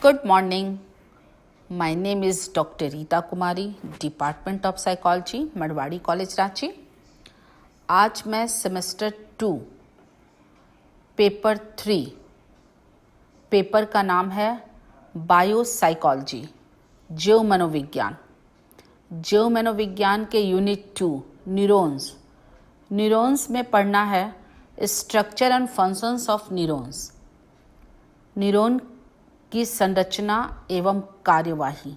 Good morning. My name is Dr. Rita Kumari, Department of Psychology, Marwari college Ranchi. आज मैं semester 2 paper 3 paper का नाम है बायोसाइकोलॉजी, जीव मनोविज्ञान। जीव मनोविज्ञान के यूनिट 2 न्यूरॉन्स में पढ़ना है structure and functions of neurons, neuron की संरचना एवं कार्यवाही।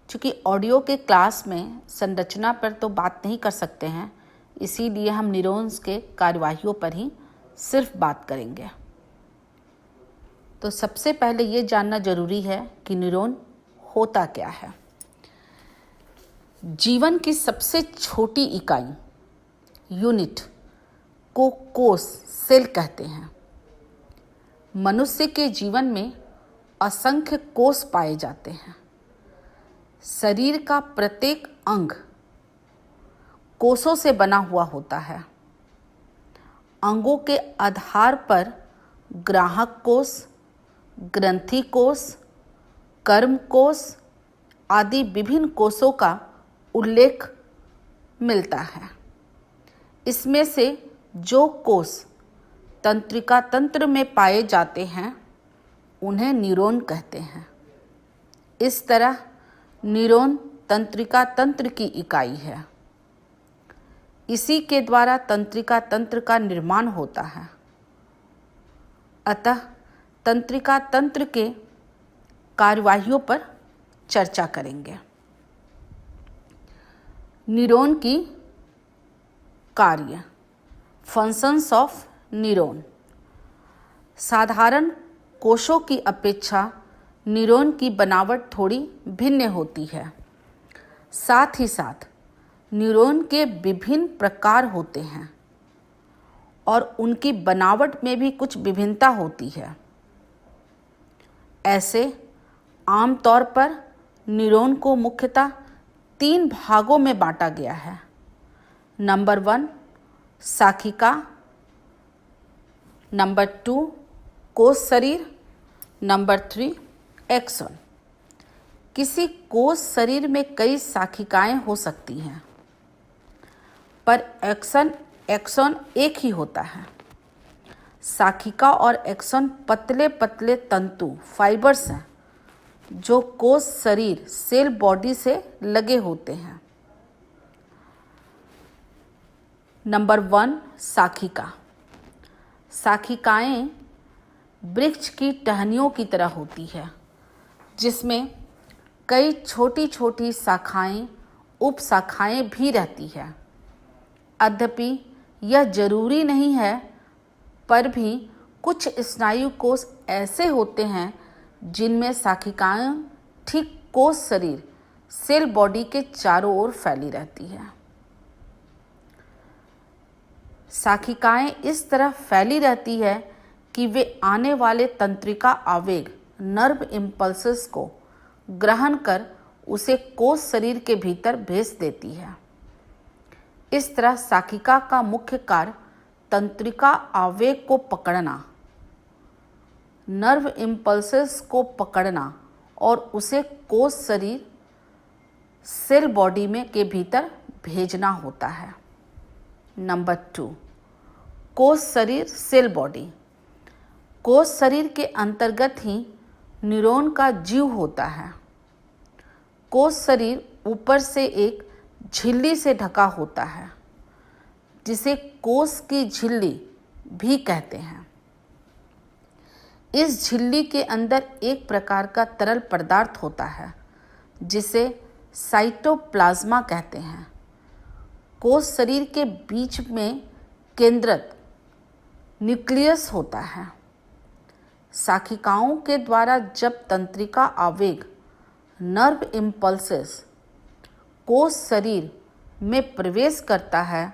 चूँकि ऑडियो के क्लास में संरचना पर तो बात नहीं कर सकते हैं, इसीलिए हम न्यूरॉन्स के कार्यवाहियों पर ही सिर्फ बात करेंगे। तो सबसे पहले ये जानना जरूरी है कि न्यूरॉन होता क्या है। जीवन की सबसे छोटी इकाई यूनिट को कोष सेल कहते हैं। मनुष्य के जीवन में असंख्य कोष पाए जाते हैं। शरीर का प्रत्येक अंग कोषों से बना हुआ होता है। अंगों के आधार पर ग्राहक कोष, ग्रंथि कोष, कर्म कोष आदि विभिन्न कोषों का उल्लेख मिलता है। इसमें से जो कोष तंत्रिका तंत्र में पाए जाते हैं उन्हें न्यूरॉन कहते हैं। इस तरह न्यूरॉन तंत्रिका तंत्र की इकाई है। इसी के द्वारा तंत्रिका तंत्र का निर्माण होता है। अतः तंत्रिका तंत्र के कार्यवाहियों पर चर्चा करेंगे। न्यूरॉन की कार्य, फंक्शंस ऑफ न्यूरॉन। साधारण कोषों की अपेक्षा न्यूरॉन की बनावट थोड़ी भिन्न होती है। साथ ही साथ न्यूरॉन के विभिन्न प्रकार होते हैं और उनकी बनावट में भी कुछ विभिन्नता होती है। ऐसे आमतौर पर न्यूरॉन को मुख्यतः 3 भागों में बांटा गया है। नंबर 1 शाखिका, नंबर 2 कोष शरीर, नंबर 3 एक्सन। किसी कोष शरीर में कई शाखिकाएं हो सकती हैं, पर एक्सन एक ही होता है। शाखिका और एक्सन पतले पतले तंतु फाइबर्स हैं जो कोष शरीर सेल बॉडी से लगे होते हैं। नंबर 1 शाखिका। शाखिकाएं वृक्ष की टहनियों की तरह होती है, जिसमें कई छोटी छोटी शाखाएं, उपशाखाएं भी रहती है। यद्यपि यह जरूरी नहीं है, पर भी कुछ स्नायु कोष ऐसे होते हैं जिनमें शाखिकाएं ठीक कोष शरीर सेल बॉडी के चारों ओर फैली रहती है। शाखिकाएं इस तरह फैली रहती है कि वे आने वाले तंत्रिका आवेग नर्व इम्पल्सेस को ग्रहण कर उसे कोष शरीर के भीतर भेज देती है। इस तरह शाखिका का मुख्य कार्य तंत्रिका आवेग को पकड़ना, नर्व इम्पल्सेस को पकड़ना और उसे कोष शरीर सेल बॉडी में के भीतर भेजना होता है। नंबर 2 कोष शरीर सेल बॉडी। कोष शरीर के अंतर्गत ही न्यूरॉन का जीव होता है। कोष शरीर ऊपर से एक झिल्ली से ढका होता है, जिसे कोष की झिल्ली भी कहते हैं। इस झिल्ली के अंदर एक प्रकार का तरल पदार्थ होता है जिसे साइटोप्लाज्मा कहते हैं। कोष शरीर के बीच में केंद्रक न्यूक्लियस होता है। शाखिकाओं के द्वारा जब तंत्रिका आवेग नर्व इम्पल्सेस कोष शरीर में प्रवेश करता है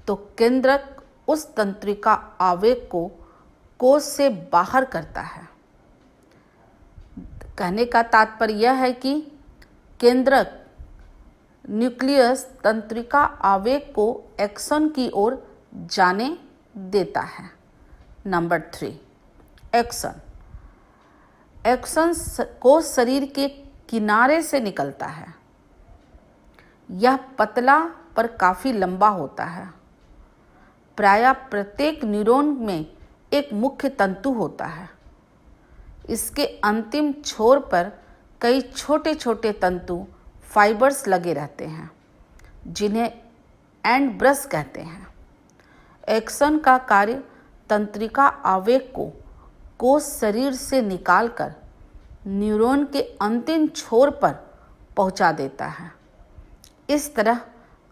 तो केंद्रक उस तंत्रिका आवेग को कोष से बाहर करता है। कहने का तात्पर्य यह है कि केंद्रक न्यूक्लियस तंत्रिका आवेग को एक्सन की ओर जाने देता है। Number 3 action. एक्सन कोष शरीर के किनारे से निकलता है। यह पतला पर काफ़ी लंबा होता है। प्रायः प्रत्येक न्यूरॉन में एक मुख्य तंतु होता है। इसके अंतिम छोर पर कई छोटे छोटे तंतु फाइबर्स लगे रहते हैं, जिन्हें एंड ब्रश कहते हैं। एक्सन का कार्य तंत्रिका आवेग को कोष शरीर से निकालकर न्यूरॉन के अंतिम छोर पर पहुंचा देता है। इस तरह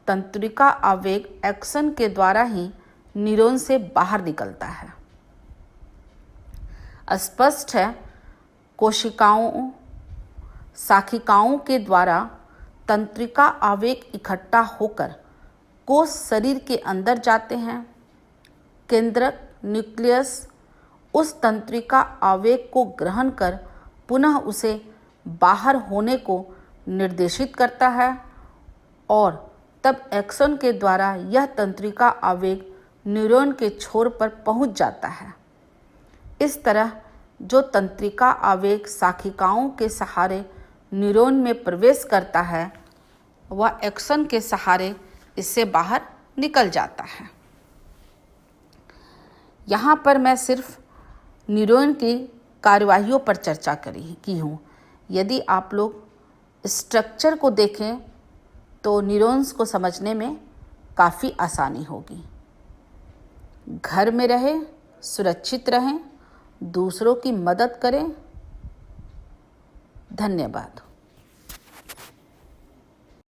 तंत्रिका आवेग एक्सन के द्वारा ही न्यूरॉन से बाहर निकलता है। स्पष्ट है, कोशिकाओं शाखिकाओं के द्वारा तंत्रिका आवेग इकट्ठा होकर कोष शरीर के अंदर जाते हैं। केंद्रक न्यूक्लियस उस तंत्रिका आवेग को ग्रहण कर पुनः उसे बाहर होने को निर्देशित करता है और तब एक्सन के द्वारा यह तंत्रिका आवेग न्यूरॉन के छोर पर पहुंच जाता है। इस तरह जो तंत्रिका आवेग शाखिकाओं के सहारे न्यूरॉन में प्रवेश करता है, वह एक्सन के सहारे इससे बाहर निकल जाता है। यहाँ पर मैं सिर्फ न्यूरॉन की कार्यवाहियों पर चर्चा की हूँ। यदि आप लोग स्ट्रक्चर को देखें तो न्यूरॉन्स को समझने में काफ़ी आसानी होगी। घर में रहें, सुरक्षित रहें, दूसरों की मदद करें। धन्यवाद।